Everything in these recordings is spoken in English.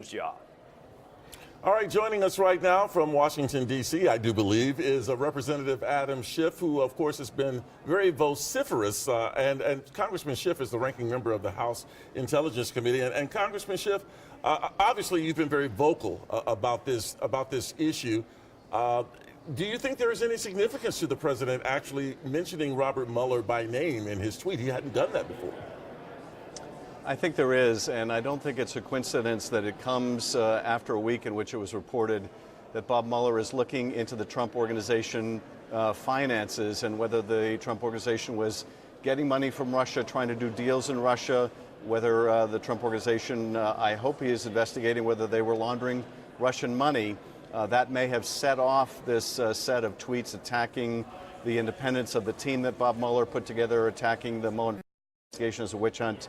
job. All right, joining us right now from Washington, D.C., I do believe, is Representative Adam Schiff, who, of course, has been very vociferous. And Congressman Schiff is the ranking member of the House Intelligence Committee. And Congressman Schiff, obviously, you've been very vocal about this issue. Do you think there is any significance to the president actually mentioning Robert Mueller by name in his tweet? He hadn't done that before. I think there is, and I don't think it's a coincidence that it comes after a week in which it was reported that Bob Mueller is looking into the Trump Organization finances and whether the Trump Organization was getting money from Russia, trying to do deals in Russia, whether the Trump Organization, I hope he is investigating whether they were laundering Russian money. That may have set off this set of tweets attacking the independence of the team that Bob Mueller put together, attacking the Mueller investigation as a witch hunt.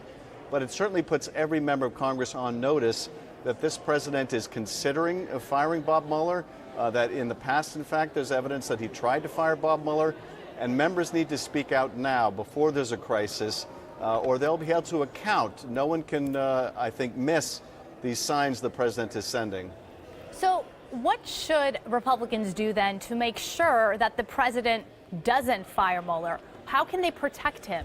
But it certainly puts every member of Congress on notice that this president is considering firing Bob Mueller, that in the past, in fact, there's evidence that he tried to fire Bob Mueller, and members need to speak out now before there's a crisis, or they'll be held to account. No one can, I think, miss these signs the president is sending. So what should Republicans do then to make sure that the president doesn't fire Mueller? How can they protect him?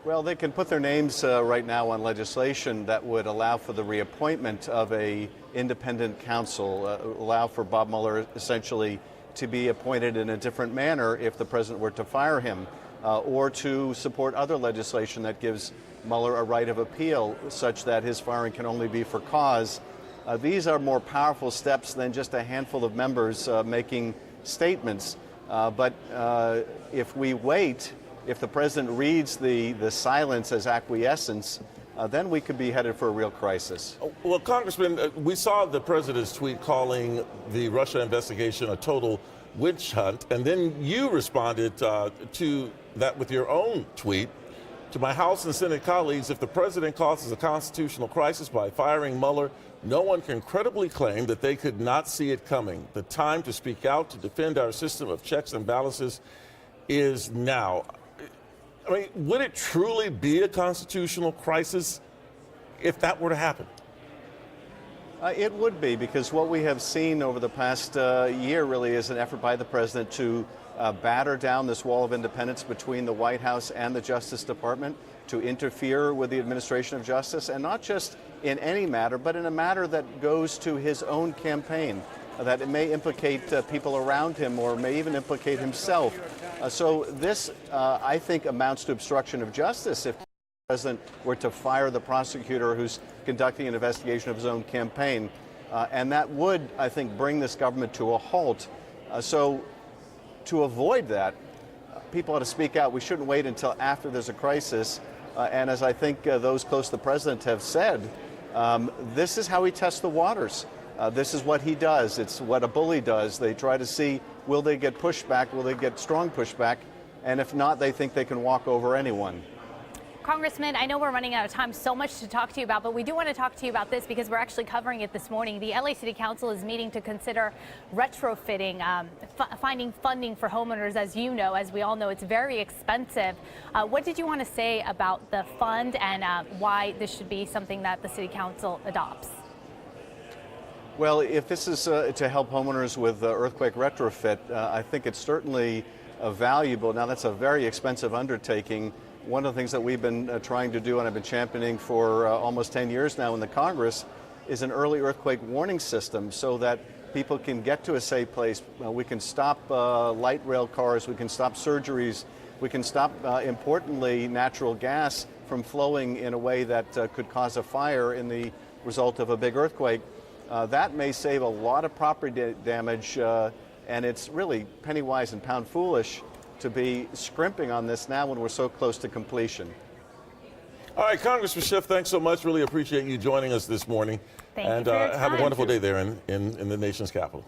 Well, they can put their names right now on legislation that would allow for the reappointment of a independent counsel, allow for Bob Mueller essentially to be appointed in a different manner if the president were to fire him, or to support other legislation that gives Mueller a right of appeal such that his firing can only be for cause. These are more powerful steps than just a handful of members making statements. But if we wait, if the president reads the silence as acquiescence, then we could be headed for a real crisis. Well, Congressman, we saw the president's tweet calling the Russia investigation a total witch hunt, and then you responded to that with your own tweet. To my House and Senate colleagues, if the president causes a constitutional crisis by firing Mueller, no one can credibly claim that they could not see it coming. The time to speak out to defend our system of checks and balances is now. I mean, would it truly be a constitutional crisis if that were to happen? It would be, because what we have seen over the past year really is an effort by the president to batter down this wall of independence between the White House and the Justice Department, to interfere with the administration of justice, and not just in any matter, but in a matter that goes to his own campaign, that it may implicate people around him or may even implicate himself. So this, I think, amounts to obstruction of justice if the president were to fire the prosecutor who's conducting an investigation of his own campaign. And that would, I think, bring this government to a halt. So to avoid that, people ought to speak out. We shouldn't wait until after there's a crisis. And as I think those close to the president have said, this is how he tests the waters. This is what he does. It's what a bully does. They try to see, will they get pushback? Will they get strong pushback? And if not, they think they can walk over anyone. Congressman, I know we're running out of time, so much to talk to you about, but we do want to talk to you about this because we're actually covering it this morning. The LA City Council is meeting to consider retrofitting, finding funding for homeowners. As you know, as we all know, it's very expensive. What did you want to say about the fund and why this should be something that the City Council adopts? Well, if this is to help homeowners with earthquake retrofit, I think it's certainly valuable. Now, that's a very expensive undertaking. One of the things that we've been trying to do, and I've been championing for almost 10 years now in the Congress, is an early earthquake warning system so that people can get to a safe place. We can stop light rail cars, we can stop surgeries, we can stop, importantly, natural gas from flowing in a way that could cause a fire in the result of a big earthquake. That may save a lot of property damage, and it's really penny wise and pound foolish to be scrimping on this now when we're so close to completion. All right, Congressman Schiff, thanks so much. Really appreciate you joining us this morning. Thank you for your time. Have a wonderful day there in the nation's capital.